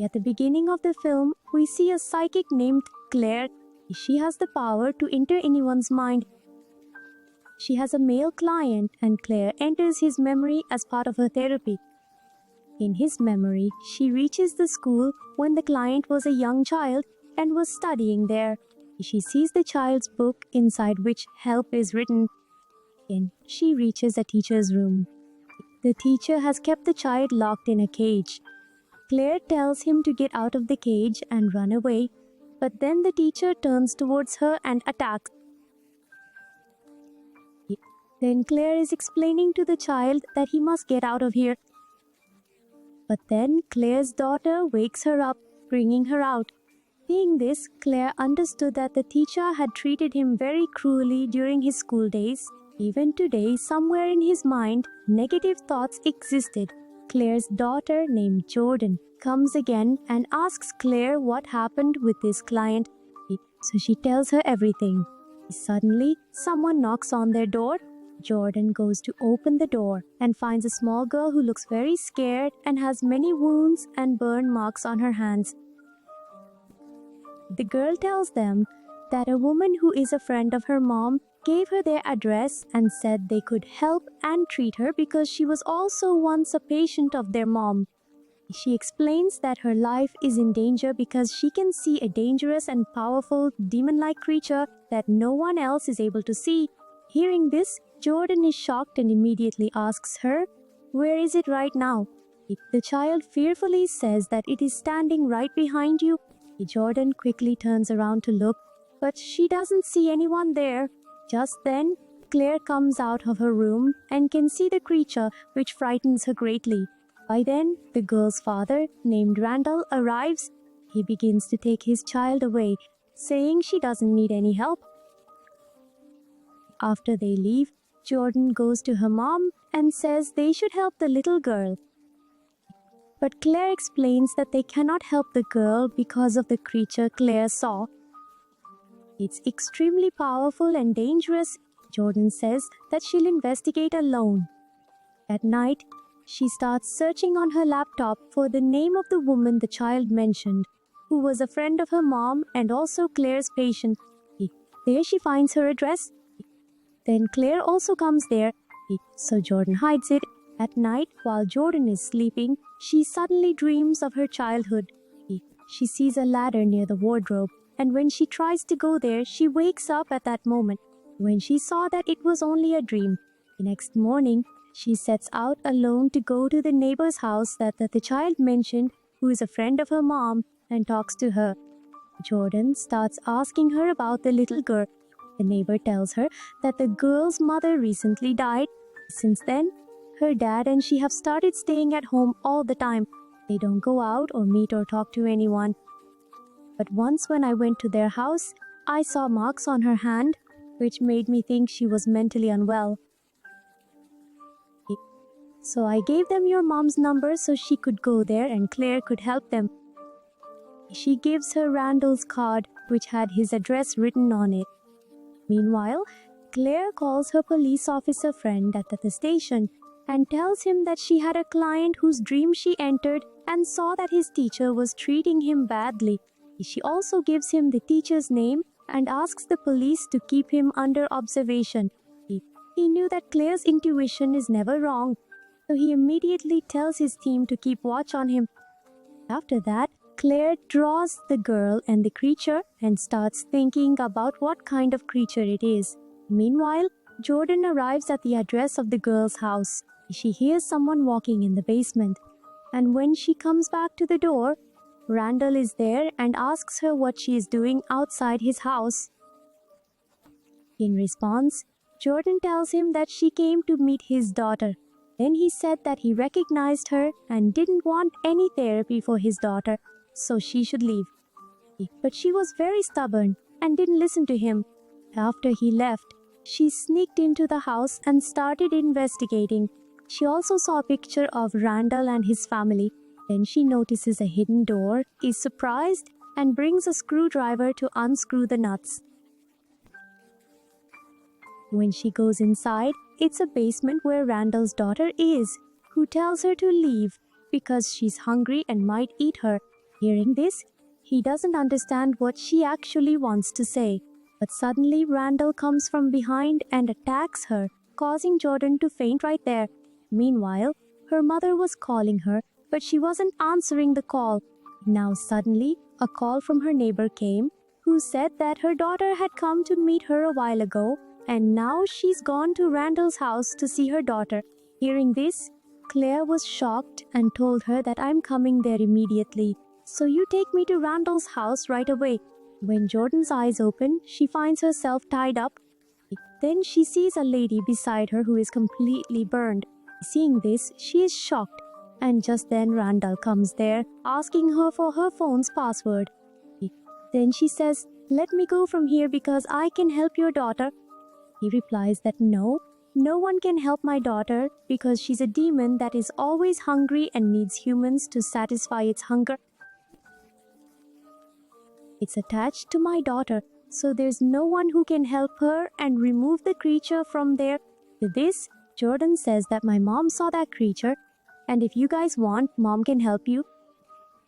At the beginning of the film, we see a psychic named Claire. She has the power to enter anyone's mind. She has a male client and Claire enters his memory as part of her therapy. In his memory, she reaches the school when the client was a young child and was studying there. She sees the child's book inside which help is written. And she reaches a teacher's room. The teacher has kept the child locked in a cage. Claire tells him to get out of the cage and run away, but then the teacher turns towards her and attacks. Then Claire is explaining to the child that he must get out of here. But then Claire's daughter wakes her up, bringing her out. Seeing this, Claire understood that the teacher had treated him very cruelly during his school days. Even today, somewhere in his mind, negative thoughts existed. Claire's daughter, named Jordan, comes again and asks Claire what happened with this client. So she tells her everything. Suddenly, someone knocks on their door. Jordan goes to open the door and finds a small girl who looks very scared and has many wounds and burn marks on her hands. The girl tells them that a woman who is a friend of her mom gave her their address and said they could help and treat her because she was also once a patient of their mom. She explains that her life is in danger because she can see a dangerous and powerful demon-like creature that no one else is able to see. Hearing this, Jordan is shocked and immediately asks her, "Where is it right now?" The child fearfully says that it is standing right behind you. Jordan quickly turns around to look, but she doesn't see anyone there. Just then, Claire comes out of her room and can see the creature, which frightens her greatly. By then, the girl's father, named Randall, arrives. He begins to take his child away, saying she doesn't need any help. After they leave, Jordan goes to her mom and says they should help the little girl. But Claire explains that they cannot help the girl because of the creature Claire saw. It's extremely powerful and dangerous. Jordan says that she'll investigate alone. At night, she starts searching on her laptop for the name of the woman the child mentioned, who was a friend of her mom and also Claire's patient. There she finds her address. Then Claire also comes there, so Jordan hides it. At night, while Jordan is sleeping, she suddenly dreams of her childhood. She sees a ladder near the wardrobe, and when she tries to go there, she wakes up at that moment, when she saw that it was only a dream. The next morning, she sets out alone to go to the neighbor's house that the child mentioned, who is a friend of her mom, and talks to her. Jordan starts asking her about the little girl. The neighbor tells her that the girl's mother recently died. Since then, her dad and she have started staying at home all the time. They don't go out or meet or talk to anyone. But once when I went to their house, I saw marks on her hand, which made me think she was mentally unwell. So I gave them your mom's number so she could go there and Claire could help them. She gives her Randall's card, which had his address written on it. Meanwhile, Claire calls her police officer friend at the station and tells him that she had a client whose dream she entered and saw that his teacher was treating him badly. She also gives him the teacher's name and asks the police to keep him under observation. He knew that Claire's intuition is never wrong, so he immediately tells his team to keep watch on him. After that, Claire draws the girl and the creature and starts thinking about what kind of creature it is. Meanwhile, Jordan arrives at the address of the girl's house. She hears someone walking in the basement, and when she comes back to the door, Randall is there and asks her what she is doing outside his house. In response, Jordan tells him that she came to meet his daughter. Then he said that he recognized her and didn't want any therapy for his daughter, so she should leave. But she was very stubborn and didn't listen to him. After he left, she sneaked into the house and started investigating. She also saw a picture of Randall and his family. Then she notices a hidden door, is surprised, and brings a screwdriver to unscrew the nuts. When she goes inside, it's a basement where Randall's daughter is, who tells her to leave because she's hungry and might eat her. Hearing this, he doesn't understand what she actually wants to say. But suddenly Randall comes from behind and attacks her, causing Jordan to faint right there. Meanwhile, her mother was calling her, but she wasn't answering the call. Now suddenly, a call from her neighbor came, who said that her daughter had come to meet her a while ago, and now she's gone to Randall's house to see her daughter. Hearing this, Claire was shocked and told her that I'm coming there immediately, so you take me to Randall's house right away. When Jordan's eyes open, she finds herself tied up. Then she sees a lady beside her who is completely burned. Seeing this, she is shocked. And just then Randall comes there, asking her for her phone's password. Then she says, "Let me go from here because I can help your daughter." He replies that no one can help my daughter because she's a demon that is always hungry and needs humans to satisfy its hunger. It's attached to my daughter, so there's no one who can help her and remove the creature from there. To this, Jordan says that my mom saw that creature, and if you guys want, mom can help you.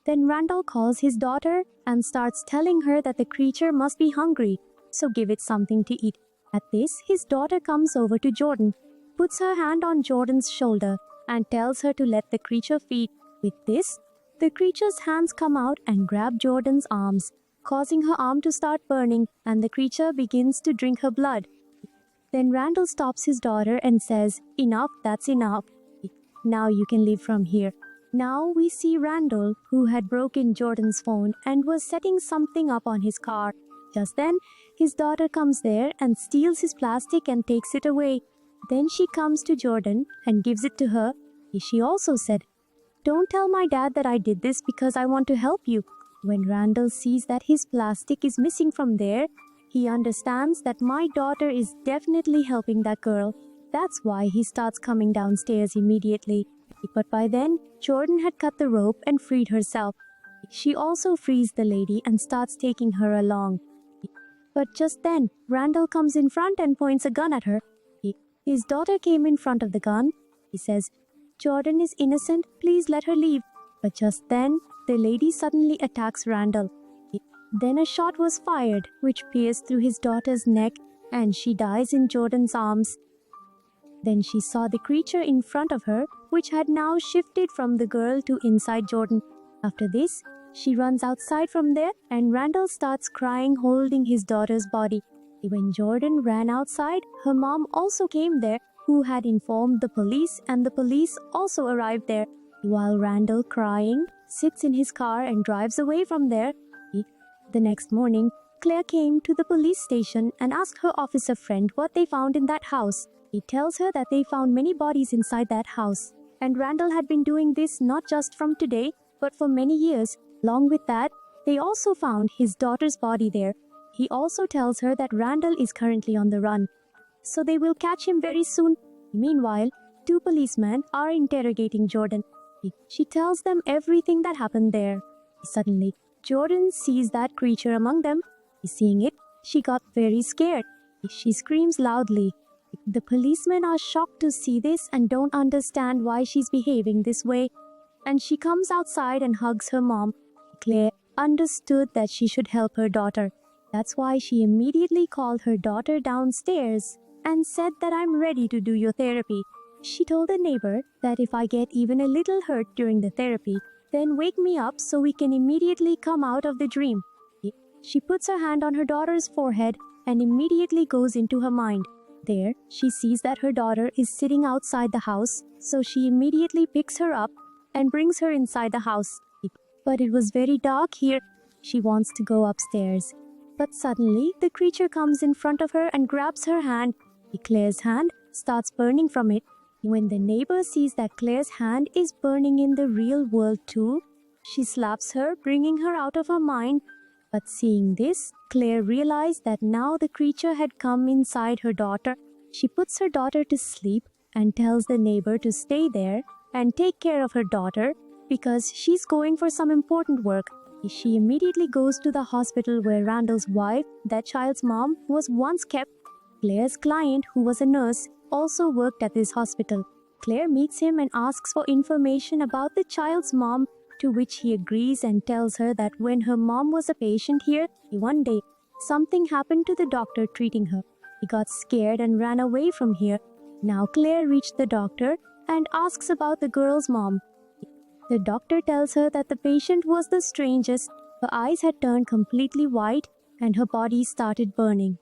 Then Randall calls his daughter and starts telling her that the creature must be hungry, so give it something to eat. At this, his daughter comes over to Jordan, puts her hand on Jordan's shoulder, and tells her to let the creature feed. With this, the creature's hands come out and grab Jordan's arms, causing her arm to start burning, and the creature begins to drink her blood. Then Randall stops his daughter and says, "Enough, that's enough. Now you can leave from here." Now we see Randall, who had broken Jordan's phone and was setting something up on his car. Just then, his daughter comes there and steals his plastic and takes it away. Then she comes to Jordan and gives it to her. She also said, "Don't tell my dad that I did this because I want to help you." When Randall sees that his plastic is missing from there, he understands that my daughter is definitely helping that girl. That's why he starts coming downstairs immediately. But by then, Jordan had cut the rope and freed herself. She also frees the lady and starts taking her along. But just then, Randall comes in front and points a gun at her. His daughter came in front of the gun. He says, "Jordan is innocent, please let her leave." But just then, the lady suddenly attacks Randall. Then a shot was fired, which pierced through his daughter's neck, and she dies in Jordan's arms. Then she saw the creature in front of her, which had now shifted from the girl to inside Jordan. After this, she runs outside from there, and Randall starts crying, holding his daughter's body. When Jordan ran outside, her mom also came there, who had informed the police, and the police also arrived there. While Randall, crying, sits in his car and drives away from there. The next morning, Claire came to the police station and asked her officer friend what they found in that house. He tells her that they found many bodies inside that house, and Randall had been doing this not just from today, but for many years. Along with that, they also found his daughter's body there. He also tells her that Randall is currently on the run, so they will catch him very soon. Meanwhile, two policemen are interrogating Jordan. She tells them everything that happened there. Suddenly, Jordan sees that creature among them. Seeing it, she got very scared. She screams loudly. The policemen are shocked to see this and don't understand why she's behaving this way. And she comes outside and hugs her mom. Claire understood that she should help her daughter. That's why she immediately called her daughter downstairs and said that I'm ready to do your therapy. She told a neighbor that if I get even a little hurt during the therapy, then wake me up so we can immediately come out of the dream. She puts her hand on her daughter's forehead and immediately goes into her mind. There, she sees that her daughter is sitting outside the house, so she immediately picks her up and brings her inside the house. But it was very dark here. She wants to go upstairs. But suddenly, the creature comes in front of her and grabs her hand. Claire's hand starts burning from it. When the neighbor sees that Claire's hand is burning in the real world too, she slaps her, bringing her out of her mind. But seeing this, Claire realized that now the creature had come inside her daughter. She puts her daughter to sleep and tells the neighbor to stay there and take care of her daughter because she's going for some important work. She immediately goes to the hospital where Randall's wife, that child's mom, was once kept. Claire's client, who was a nurse, also worked at this hospital. Claire meets him and asks for information about the child's mom to which he agrees and tells her that when her mom was a patient here, one day something happened to the doctor treating her. He got scared and ran away from here. Now Claire reached the doctor and asks about the girl's mom. The doctor tells her that the patient was the strangest. Her eyes had turned completely white and her body started burning.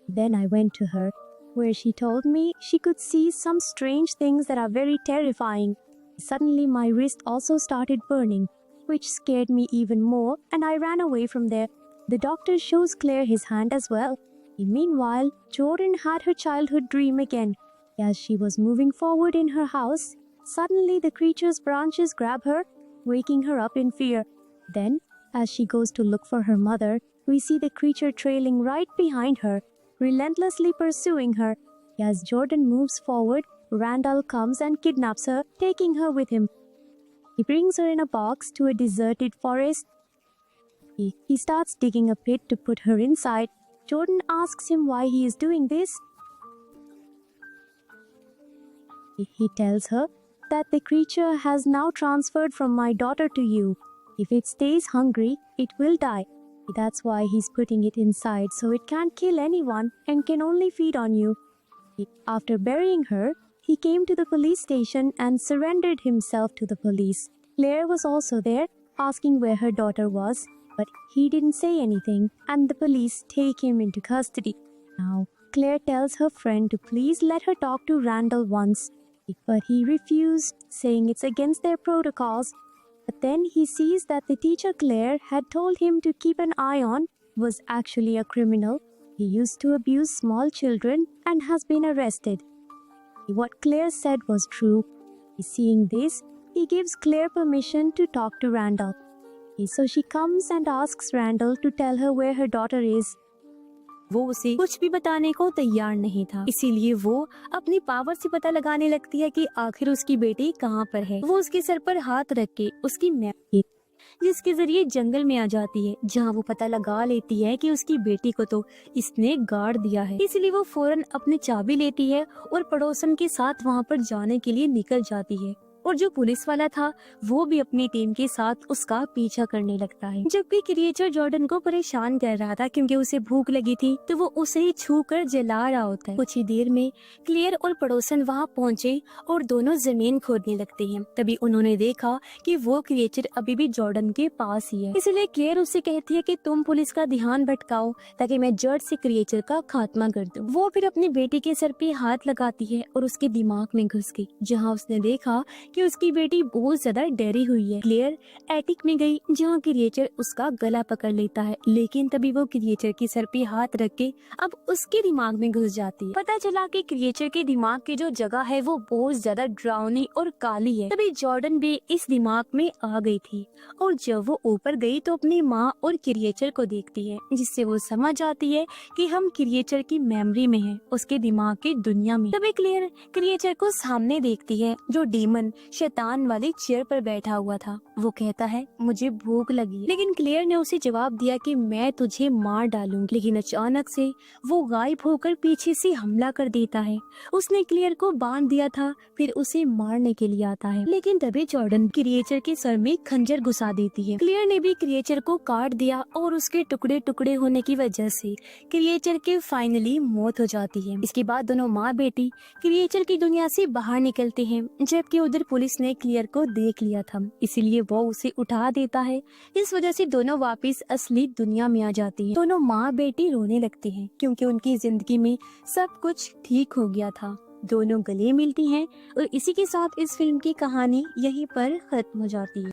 Then I went to her, where she told me she could see some strange things that are very terrifying. Suddenly my wrist also started burning, which scared me even more, and I ran away from there. The doctor shows Claire his hand as well. Meanwhile, Jordan had her childhood dream again. As she was moving forward in her house, suddenly the creature's branches grab her, waking her up in fear. Then, as she goes to look for her mother, we see the creature trailing right behind her, relentlessly pursuing her. As Jordan moves forward, Randall comes and kidnaps her, taking her with him. He brings her in a box to a deserted forest. He starts digging a pit to put her inside. Jordan asks him why he is doing this. He tells her that the creature has now transferred from my daughter to you. If it stays hungry, it will die. That's why he's putting it inside so it can't kill anyone and can only feed on you. After burying her, he came to the police station and surrendered himself to the police. Claire was also there, asking where her daughter was, but he didn't say anything and the police take him into custody. Now, Claire tells her friend to please let her talk to Randall once, but he refused, saying it's against their protocols. But then he sees that the teacher Claire had told him to keep an eye on was actually a criminal. He used to abuse small children and has been arrested. What Claire said was true. Seeing this, he gives Claire permission to talk to Randall. So she comes and asks Randall to tell her where her daughter is. वो उसे कुछ भी बताने को तैयार नहीं था, इसीलिए वो अपनी पावर से पता लगाने लगती है कि आखिर उसकी बेटी कहाँ पर है। वो उसके सर पर हाथ रख के उसकी मैप जिसके जरिए जंगल में आ जाती है, जहाँ वो पता लगा लेती है कि उसकी बेटी को तो इसने गाड़ दिया है। इसलिए वो फौरन अपनी चाबी लेती है और पड़ोसन के साथ वहाँ पर जाने के लिए निकल जाती है। और जो पुलिस वाला था वो भी अपनी टीम के साथ उसका पीछा करने लगता है। जबकि क्रिएचर जॉर्डन को परेशान कर रहा था क्योंकि उसे भूख लगी थी, तो वो उसे ही छू कर जला रहा होता है। कुछ ही देर में क्लेयर और पड़ोसन वहाँ पहुँचे और दोनों जमीन खोदने लगते हैं। तभी उन्होंने देखा कि वो क्रिएचर अभी भी जॉर्डन के पास ही है। इसलिए क्लेयर उससे कहती है कि तुम पुलिस का ध्यान भटकाओ ताकि मैं जड़ से क्रिएचर का खात्मा कर दूं। वो फिर अपनी बेटी के सर पे हाथ लगाती है और उसके दिमाग में घुस गई, जहाँ उसने देखा कि उसकी बेटी बहुत ज्यादा डरी हुई है। क्लेयर एटिक में गई जहाँ क्रिएचर उसका गला पकड़ लेता है, लेकिन तभी वो क्रिएचर के सर पे हाथ रख के अब उसके दिमाग में घुस जाती है। पता चला कि क्रिएचर के दिमाग की जो जगह है वो बहुत ज्यादा ड्राउनी और काली है। तभी जॉर्डन भी इस दिमाग में आ गई थी और जब वो ऊपर गई तो अपनी माँ और क्रिएचर को देखती है, जिससे वो समझ जाती है कि हम क्रिएचर की मेमोरी में हैं, उसके दिमाग की दुनिया में। तभी क्लेयर क्रिएचर को सामने देखती है जो डीमन शैतान वाली चेयर पर बैठा हुआ था। वो कहता है मुझे भूख लगी, लेकिन क्लेयर ने उसे जवाब दिया कि मैं तुझे मार डालूंगी। लेकिन अचानक से वो गायब होकर पीछे से हमला कर देता है। उसने क्लेयर को बांध दिया था, फिर उसे मारने के लिए आता है, लेकिन तभी जॉर्डन क्रिएचर के सर में खंजर घुसा देती है। क्लेयर ने भी क्रिएचर को काट दिया और उसके टुकड़े टुकड़े होने की वजह से क्रिएचर के फाइनली मौत हो जाती है। इसके बाद दोनों माँ बेटी क्रिएचर की दुनिया से बाहर निकलते हैं, जबकि उधर पुलिस ने क्लेयर को देख लिया था, इसीलिए वो उसे उठा देता है। इस वजह से दोनों वापस असली दुनिया में आ जाती हैं। दोनों माँ बेटी रोने लगती हैं क्योंकि उनकी जिंदगी में सब कुछ ठीक हो गया था। दोनों गले मिलती हैं और इसी के साथ इस फिल्म की कहानी यहीं पर खत्म हो जाती है।